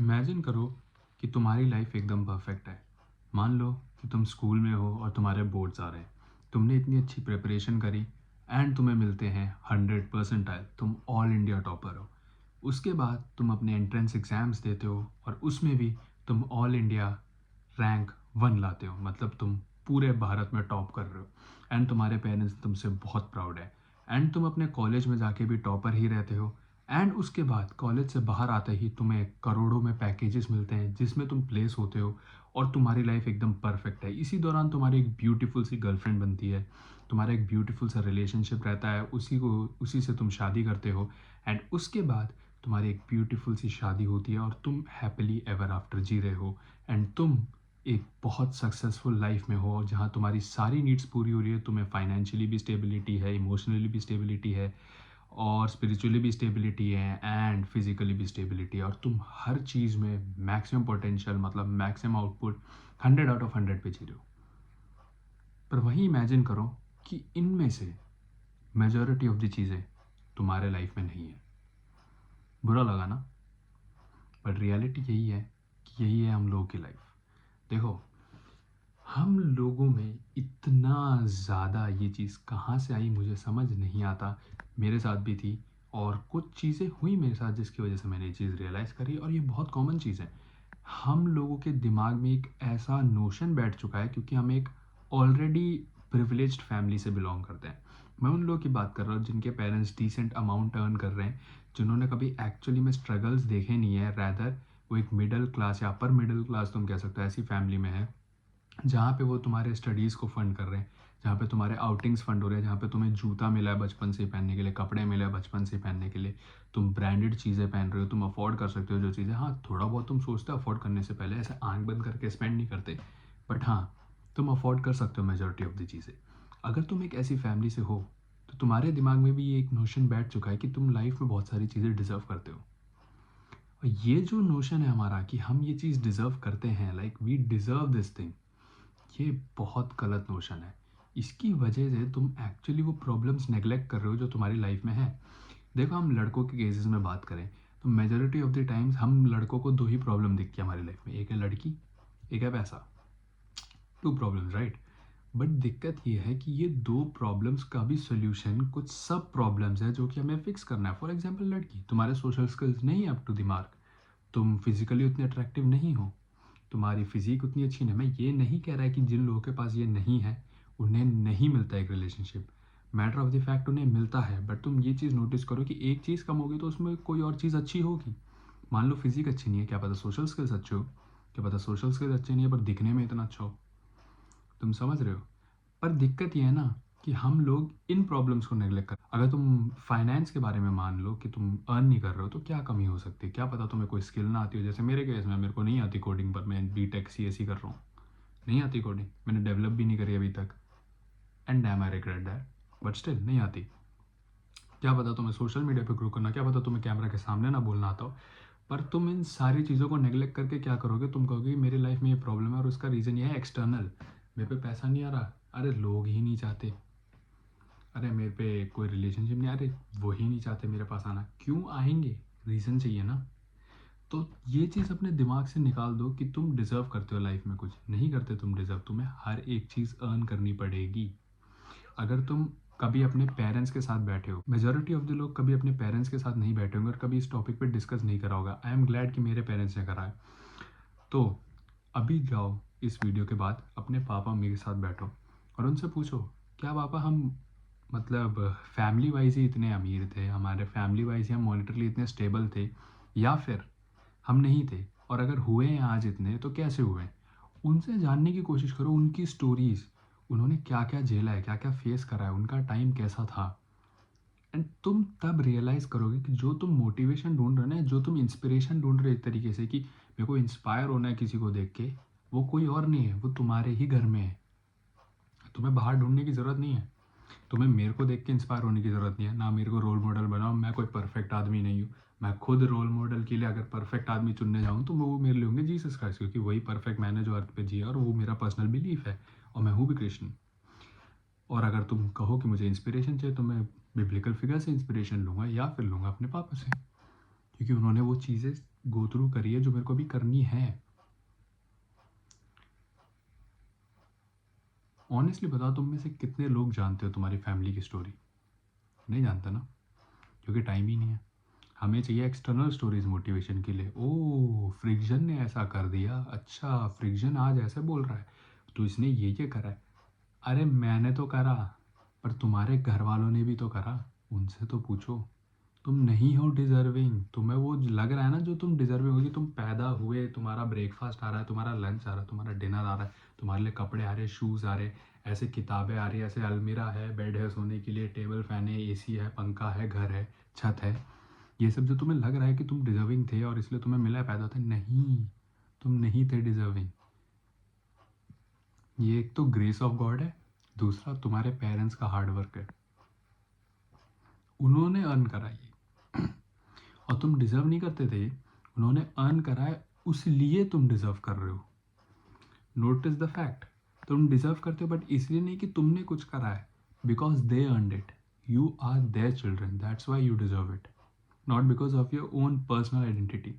Imagine करो कि तुम्हारी लाइफ एकदम परफेक्ट है। मान लो कि तुम स्कूल में हो और तुम्हारे बोर्ड्स आ रहे हैं। तुमने इतनी अच्छी प्रिपरेशन करी एंड तुम्हें मिलते हैं 100 परसेंटाइल, तुम ऑल इंडिया टॉपर हो। उसके बाद तुम अपने एंट्रेंस एग्ज़ाम्स देते हो और उसमें भी तुम ऑल इंडिया रैंक 1 लाते हो, मतलब तुम पूरे भारत में टॉप कर रहे हो एंड तुम्हारे पेरेंट्स तुमसे बहुत प्राउड है। एंड तुम अपने कॉलेज में जाके भी टॉपर ही रहते हो एंड उसके बाद कॉलेज से बाहर आते ही तुम्हें करोड़ों में पैकेजेस मिलते हैं जिसमें तुम प्लेस होते हो और तुम्हारी लाइफ एकदम परफेक्ट है। इसी दौरान तुम्हारी एक ब्यूटीफुल सी गर्लफ्रेंड बनती है, तुम्हारा एक ब्यूटीफुल सा रिलेशनशिप रहता है, उसी से तुम शादी करते हो एंड उसके बाद तुम्हारी एक ब्यूटीफुल सी शादी होती है और तुम हैप्पीली एवर आफ्टर जी रहे हो एंड तुम एक बहुत सक्सेसफुल लाइफ में हो और जहाँ तुम्हारी सारी नीड्स पूरी हो रही है। तुम्हें फाइनेंशियली भी स्टेबिलिटी है, इमोशनली भी स्टेबिलिटी है और स्पिरिचुअली भी स्टेबिलिटी है एंड फिजिकली भी स्टेबिलिटी है और तुम हर चीज़ में मैक्सिमम पोटेंशियल, मतलब मैक्सिमम आउटपुट 100 आउट ऑफ 100 पे जी रहे हो। पर वही इमेजिन करो कि इनमें से मेजॉरिटी ऑफ द चीज़ें तुम्हारे लाइफ में नहीं है। बुरा लगा ना? बट रियलिटी यही है कि यही है हम लोगों की लाइफ। देखो, हम लोगों में इतना ज़्यादा ये चीज़ कहाँ से आई मुझे समझ नहीं आता। मेरे साथ भी थी और कुछ चीज़ें हुई मेरे साथ जिसकी वजह से मैंने ये चीज़ रियलाइज़ करी और ये बहुत कॉमन चीज़ है। हम लोगों के दिमाग में एक ऐसा नोशन बैठ चुका है क्योंकि हम एक ऑलरेडी प्रिविलेज्ड फैमिली से बिलोंग करते हैं। मैं उन लोगों की बात कर रहा हूँ जिनके पेरेंट्स डिसेंट अमाउंट अर्न कर रहे हैं, जिन्होंने कभी एक्चुअली में स्ट्रगल्स देखे नहीं है, रैदर वो एक मिडिल क्लास या अपर मिडिल क्लास तुम कह सकते हो ऐसी फैमिली में है जहाँ पे वो तुम्हारे स्टडीज़ को फ़ंड कर रहे हैं, जहाँ पे तुम्हारे आउटिंग्स फ़ंड हो रहे हैं, जहाँ पे तुम्हें जूता मिला है बचपन से पहनने के लिए, कपड़े मिले हैं बचपन से पहनने के लिए, तुम ब्रांडेड चीज़ें पहन रहे हो, तुम अफोर्ड कर सकते हो जो चीज़ें। हाँ, थोड़ा बहुत तुम सोचते हो अफोर्ड करने से पहले, ऐसे आंख बंद करके स्पेंड नहीं करते, बट हाँ, तुम अफोर्ड कर सकते हो मेजॉरिटी ऑफ द चीज़ें। अगर तुम एक ऐसी फैमिली से हो तो तुम्हारे दिमाग में भी ये एक नोशन बैठ चुका है कि तुम लाइफ में बहुत सारी चीज़ें डिज़र्व करते हो। और ये जो नोशन है हमारा कि हम ये चीज़ डिज़र्व करते हैं, like we deserve this thing, ये बहुत गलत नोशन है। इसकी वजह से तुम एक्चुअली वो प्रॉब्लम्स नेगलेक्ट कर रहे हो जो तुम्हारी लाइफ में है। देखो, हम लड़कों के केसेस में बात करें तो मेजोरिटी ऑफ द टाइम्स हम लड़कों को दो ही प्रॉब्लम दिखती है हमारी लाइफ में, एक है लड़की, एक है पैसा। To problems, right? बट दिक्कत ये है कि ये दो प्रॉब्लम्स का भी सोल्यूशन कुछ सब प्रॉब्लम्स है जो कि हमें फिक्स करना है। फॉर एग्जाम्पल, लड़की, तुम्हारे सोशल स्किल्स नहीं है अप टू द मार्क, तुम फिजिकली उतने अट्रैक्टिव नहीं हो, तुम्हारी फिजिक उतनी अच्छी नहीं। मैं ये नहीं कह रहा है कि जिन लोगों के पास ये नहीं है उन्हें नहीं मिलता एक relationship. Matter of the fact उन्हें मिलता है, बट तुम ये चीज़ नोटिस करो कि एक चीज़ कम होगी तो उसमें कोई और चीज़ अच्छी होगी। मान लो फिजिक अच्छी नहीं है, क्या पता सोशल स्किल्स अच्छे हो, क्या पता सोशल स्किल्स अच्छे नहीं है पर दिखने में इतना अच्छा हो। तुम समझ रहे हो? पर दिक्कत ये है ना कि हम लोग इन प्रॉब्लम्स को नेगलेक्ट कर। अगर तुम फाइनेंस के बारे में मान लो कि तुम अर्न नहीं कर रहे हो तो क्या कमी हो सकती है? क्या पता तुम्हें कोई स्किल ना आती हो, जैसे मेरे केस में मेरे को नहीं आती कोडिंग, पर मैं बीटेक सीएससी कर रहा हूँ। नहीं आती कोडिंग, मैंने डेवलप भी नहीं करी अभी तक and dam I regret that, but still नहीं आती। क्या पता तुम्हें सोशल मीडिया पे ग्रो करना, क्या पता तुम्हें कैमरा के सामने ना बोलना आता हो। पर तुम इन सारी चीज़ों को नेगलेक्ट करके क्या करोगे? तुम कहोगे कि मेरी लाइफ में ये प्रॉब्लम है और उसका रीज़न ये है एक्सटर्नल, मेरे पे पैसा नहीं आ रहा। अरे लोग ही नहीं चाहते, अरे मेरे पे कोई रिलेशनशिप नहीं, अरे वो ही नहीं चाहते मेरे पास आना। क्यों आएंगे? रीज़न चाहिए ना। तो ये चीज़ अपने दिमाग से निकाल दो कि तुम डिज़र्व करते हो लाइफ में, कुछ नहीं करते तुम डिज़र्व। तुम्हें हर एक चीज़ अर्न करनी पड़ेगी। अगर तुम कभी अपने पेरेंट्स के साथ बैठे हो, मेजोरिटी ऑफ द लोग कभी अपने पेरेंट्स के साथ नहीं बैठे होंगे और कभी इस टॉपिक पे डिस्कस नहीं करा होगा। आई एम ग्लैड कि मेरे पेरेंट्स ने करा है। तो अभी जाओ, इस वीडियो के बाद अपने पापा मम्मी के साथ बैठो और उनसे पूछो, क्या पापा हम, मतलब फैमिली वाइज ही इतने अमीर थे, हमारे फैमिली वाइज ही हम मॉनिटरली इतने स्टेबल थे, या फिर हम नहीं थे? और अगर हुए हैं आज इतने तो कैसे हुए? उनसे जानने की कोशिश करो, उनकी स्टोरीज, उन्होंने क्या क्या झेला है, क्या क्या फेस करा है, उनका टाइम कैसा था। एंड तुम तब रियलाइज़ करोगे कि जो तुम मोटिवेशन ढूंढ रहे हो ना, जो तुम इंस्पिरेशन ढूंढ रहे हो एक तरीके से कि मेरे को इंस्पायर होना है किसी को देख के, वो कोई और नहीं है, वो तुम्हारे ही घर में है। तुम्हें बाहर ढूंढने की ज़रूरत नहीं है। तुम्हें मेरे को देख के इंस्पायर होने की ज़रूरत नहीं है, ना मेरे को रोल मॉडल बनाओ। मैं कोई परफेक्ट आदमी नहीं हूँ। मैं खुद रोल मॉडल के लिए अगर परफेक्ट आदमी चुनने जाऊँ तो वो मेरे लिए होंगे जीसस क्राइस्ट, क्योंकि वही परफेक्ट मैंने जो अर्थ पे जिया और वो मेरा पर्सनल बिलीफ है और मैं हूँ भी क्रिश्चियन। और अगर तुम कहो कि मुझे इंस्पिरेशन चाहिए तो मैं बिब्लिकल फिगर से इंस्पिरेशन लूँगा या फिर लूँगा अपने पापा से, क्योंकि उन्होंने वो चीज़ें गो थ्रू करी है जो मेरे को अभी करनी है। ऑनेस्टली बताओ, तुम में से कितने लोग जानते हो तुम्हारी फैमिली की स्टोरी? नहीं जानता ना, क्योंकि टाइम ही नहीं है। हमें चाहिए एक्सटर्नल स्टोरीज मोटिवेशन के लिए। ओ, फ्रिक्शन ने ऐसा कर दिया, अच्छा फ्रिक्शन आज ऐसे बोल रहा है तो इसने ये करा है। अरे मैंने तो करा, पर तुम्हारे घर वालों ने भी तो करा, उनसे तो पूछो। तुम नहीं हो डिजर्विंग, तुम्हें वो लग रहा है ना जो तुम डिजर्विंग होगी। तुम पैदा हुए, तुम्हारा ब्रेकफास्ट आ रहा है, तुम्हारा लंच आ रहा है, तुम्हारा डिनर आ रहा है, तुम्हारे लिए कपड़े आ रहे हैं, शूज़ आ रहे हैं, ऐसे किताबें आ रही है, ऐसे अलमीरा है, बेड है सोने के लिए, टेबल फैन है, एसी है, पंखा है, घर है, छत है। ये सब जो तुम्हें लग रहा है कि तुम डिजर्विंग थे और इसलिए तुम्हें मिला है पैदा होता है, नहीं, तुम नहीं थे डिजर्विंग। ये एक तो ग्रेस ऑफ गॉड है, दूसरा तुम्हारे पेरेंट्स का हार्ड वर्क है। उन्होंने अर्न करा ये, और तुम डिजर्व नहीं करते थे, उन्होंने अर्न करा है, उसलिए तुम डिजर्व कर रहे हो। नोटिस द फैक्ट, तुम डिजर्व करते हो बट इसलिए नहीं कि तुमने कुछ करा है, because they earned it. You are their children, that's why you deserve it, not because of your own personal identity.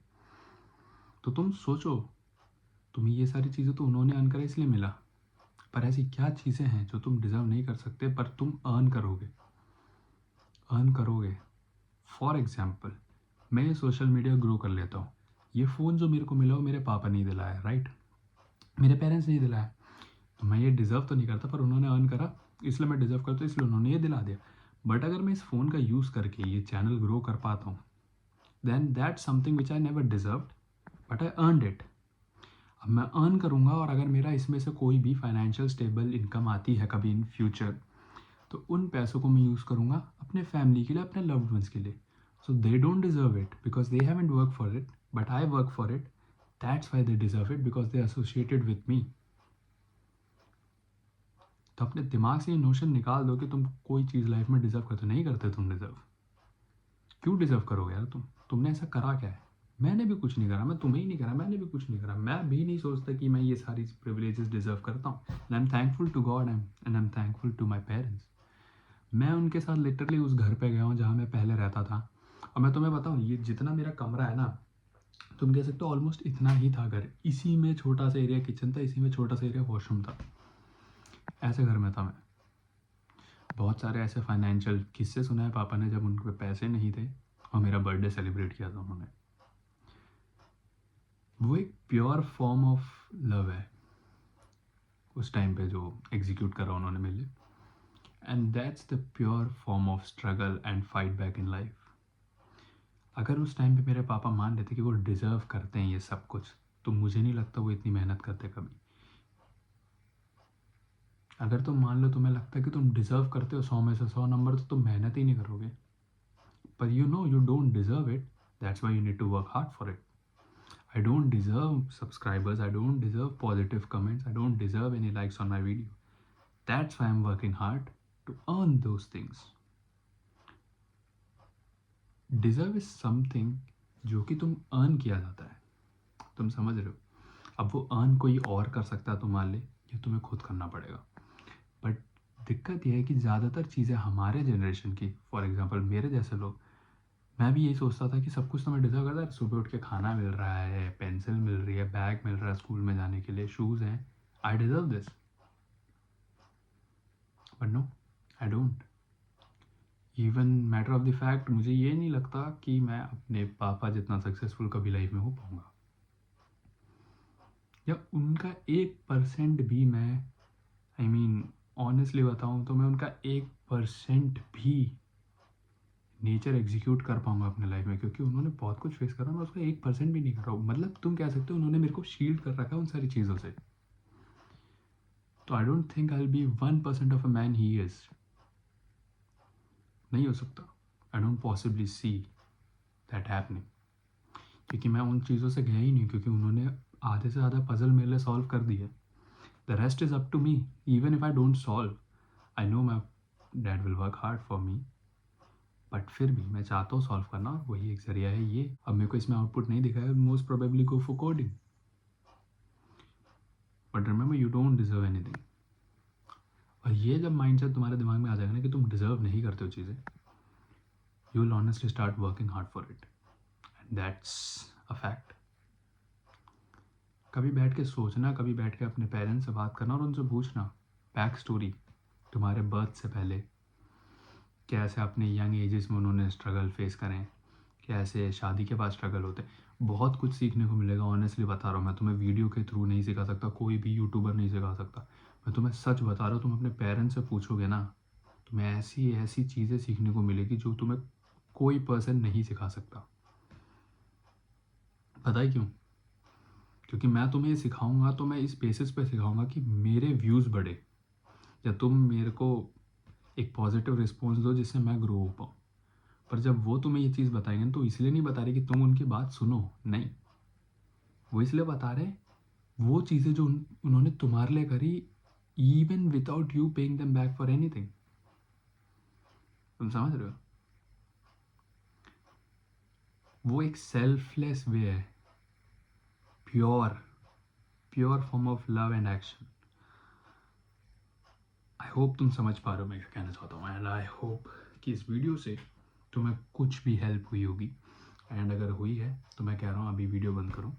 तो तुम सोचो, तुम्हें ये सारी चीज़ें तो उन्होंने अर्न करा इसलिए मिला, पर ऐसी क्या चीज़ें हैं जो तुम डिजर्व नहीं कर सकते पर तुम अर्न करोगे, अर्न करोगे। फॉर एग्जाम्पल, मैं ये सोशल मीडिया ग्रो कर लेता हूँ, ये फ़ोन जो मेरे को मिला वो मेरे पापा नहीं दिलाया, राइट, मेरे पेरेंट्स नहीं दिलाया, तो मैं ये डिज़र्व तो नहीं करता, पर उन्होंने अर्न करा इसलिए मैं डिज़र्व करता हूँ, इसलिए उन्होंने ये दिला दिया। बट अगर मैं इस फ़ोन का यूज़ करके ये चैनल ग्रो कर पाता हूँ, then that's something which I never deserve, but I earned it. अब मैं अर्न करूँगा, और अगर मेरा इसमें से कोई भी फाइनेंशियल स्टेबल इनकम आती है कभी इन फ्यूचर, तो उन पैसों को मैं यूज़ करूँगा अपने फैमिली के लिए, अपने लव्ड वंस के लिए। So they don't deserve it because they haven't work for it, but I work for it, that's why they deserve it, because they associated with me. तो अपने दिमाग से ये नोशन निकाल दो कि तुम कोई चीज़ लाइफ में डिजर्व करते, नहीं करते तुम डिजर्व। क्यों डिजर्व करोगे यार तुमने ऐसा करा क्या है? मैंने भी कुछ नहीं करा, मैं तुम्हें ही नहीं करा, मैंने भी कुछ नहीं करा, मैं भी नहीं सोचता कि मैं ये सारी प्रिविलेजेस डिजर्व करता हूँ। And I am thankful to God and I am thankful to my parents. मैं उनके साथ लिटरली उस घर पे गया हूँ जहाँ मैं पहले रहता था, और मैं तुम्हें बताऊँ, ये जितना मेरा कमरा है ना, तुम कह सकते हो ऑलमोस्ट इतना ही था घर, इसी में छोटा सा एरिया किचन था, इसी में छोटा सा एरिया वॉशरूम था, ऐसे घर में था मैं। बहुत सारे ऐसे फाइनेंशियल किस्से सुना है पापा ने जब उनके पैसे नहीं थे और मेरा बर्थडे सेलिब्रेट किया था उन्होंने। वो एक प्योर फॉर्म ऑफ लव है उस टाइम पे जो एग्जीक्यूट करा उन्होंने मेरे लिए, and that's the pure form of struggle and fight back in life. अगर उस टाइम पे मेरे पापा मान लेते कि वो डिज़र्व करते हैं ये सब कुछ, तो मुझे नहीं लगता वो इतनी मेहनत करते कभी। अगर तुम मान लो तुम्हें लगता है कि तुम डिज़र्व करते हो 100 में से 100 नंबर, तो तुम मेहनत ही नहीं करोगे। पर you know you don't deserve it, that's why you need to work hard for it. I don't deserve subscribers, I don't deserve positive comments, I don't deserve any likes on my video. That's why I'm working hard to earn those things. Deserve is something जो कि तुम earn किया जाता है, तुम समझ रहे हो। अब वो अर्न कोई और कर सकता है तुम्हारे लिए, ये तुम्हें खुद करना पड़ेगा। बट दिक्कत यह है कि ज़्यादातर चीज़ें हमारे जनरेशन की, फॉर एग्जांपल मेरे जैसे लोग, मैं भी यही सोचता था कि सब कुछ तो मैं डिज़र्व करता है, सुबह उठ के खाना मिल रहा है, पेंसिल मिल रही है, बैग मिल रहा है स्कूल में जाने के लिए, शूज़ हैं, I deserve this. But no, I don't. Even matter of the fact, मुझे ये नहीं लगता कि मैं अपने पापा जितना सक्सेसफुल कभी लाइफ में हो पाऊँगा, या उनका 1% भी मैं, आई मीन ऑनेस्टली बताऊँ तो मैं उनका 1% भी नेचर एग्जीक्यूट कर पाऊंगा अपने लाइफ में, क्योंकि उन्होंने बहुत कुछ फेस करा, मैं उसका 1% भी नहीं कर रहा हूँ। मतलब तुम कह सकते हो उन्होंने मेरे को शील्ड कर रखा है उन सारी चीज़ों से। तो I don't think I will be 1% of a man he is, नहीं हो सकता। I don't possibly see that happening, क्योंकि मैं उन चीज़ों से गया ही नहीं, क्योंकि उन्होंने आधे से ज़्यादा पजल मेरे लिए सॉल्व कर दिए। The rest is up to me, even if I don't solve, I know my dad will work hard for me, but फिर भी मैं चाहता हूँ सॉल्व करना, और वही एक जरिया है ये। अब मेरे को इसमें आउटपुट नहीं दिखा है, most probably go for coding, but remember you don't deserve anything. और ये जब माइंडसेट तुम्हारे दिमाग में आ जाएगा ना कि तुम डिजर्व नहीं करते हो चीज़ें, you will honestly start working hard for it, and that's a fact. कभी बैठ के सोचना, कभी बैठ के अपने पेरेंट्स से बात करना और उनसे पूछना बैक स्टोरी, तुम्हारे बर्थ से पहले कैसे अपने यंग एजेस में उन्होंने स्ट्रगल फेस करें, कैसे शादी के बाद स्ट्रगल होते हैं। बहुत कुछ सीखने को मिलेगा, ऑनेस्टली बता रहा हूँ। मैं तुम्हें वीडियो के थ्रू नहीं सिखा सकता, कोई भी यूट्यूबर नहीं सिखा सकता। मैं तुम्हें सच बता रहा हूँ, तुम अपने पेरेंट्स से पूछोगे ना, तुम्हें ऐसी ऐसी चीज़ें सीखने को मिलेगी जो तुम्हें कोई पर्सन नहीं सिखा सकता। पता है क्यों? क्योंकि मैं तुम्हें ये सिखाऊंगा तो मैं इस बेसिस पे सिखाऊंगा कि मेरे व्यूज़ बढ़े, या तुम मेरे को एक पॉजिटिव रिस्पॉन्स दो जिससे मैं ग्रो हो पाऊँ। पर जब वो तुम्हें ये चीज़ बताएंगे तो इसलिए नहीं बता रहे कि तुम उनकी बात सुनो, नहीं, वो इसलिए बता रहे वो चीज़ें जो उन्होंने तुम्हारे लिए करी, even without you paying them back for anything. तुम समझ रहे हो? वो एक सेल्फलेस वे है, pure pure form of love and action. I hope तुम समझ पा रहे हो मैं क्या कहना चाहता हूँ, एंड आई होप कि इस वीडियो से तुम्हें कुछ भी हेल्प हुई होगी। एंड अगर हुई है तो मैं कह रहा हूँ अभी वीडियो बंद करो,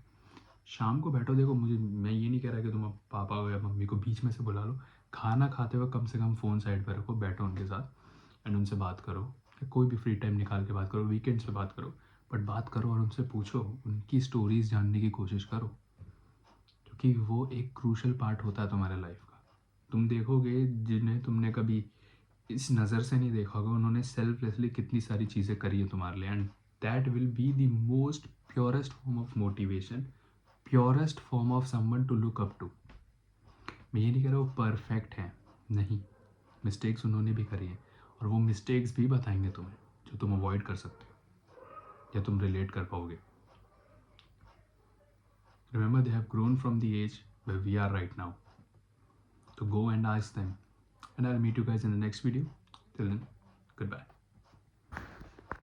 शाम को बैठो। देखो, मैं ये नहीं कह रहा कि तुम पापा या मम्मी को बीच में से बुला लो, खाना खाते हुए कम से कम फ़ोन साइड पर रखो, बैठो उनके साथ एंड उनसे बात करो, या कोई भी फ्री टाइम निकाल के बात करो, वीकेंड्स पे बात करो, बट बात करो और उनसे पूछो, उनकी स्टोरीज जानने की कोशिश करो, क्योंकि वो एक क्रूशल पार्ट होता है तुम्हारे लाइफ का। तुम देखोगे जिन्हें तुमने कभी इस नज़र से नहीं देखा होगा, उन्होंने सेल्फलेसली कितनी सारी चीज़ें करी है तुम्हारे लिए, and that will be the most purest form of motivation, purest form of someone to look up to. मैं ये नहीं कह रहा वो परफेक्ट हैं, नहीं, मिस्टेक्स उन्होंने भी करी हैं, और वो मिस्टेक्स भी बताएंगे तुम्हें जो तुम अवॉइड कर सकते हो या तुम रिलेट कर पाओगे। Remember they have grown from the age where we are right now, तो go and ask them, and I'll meet you guys in the next video. Till then, goodbye.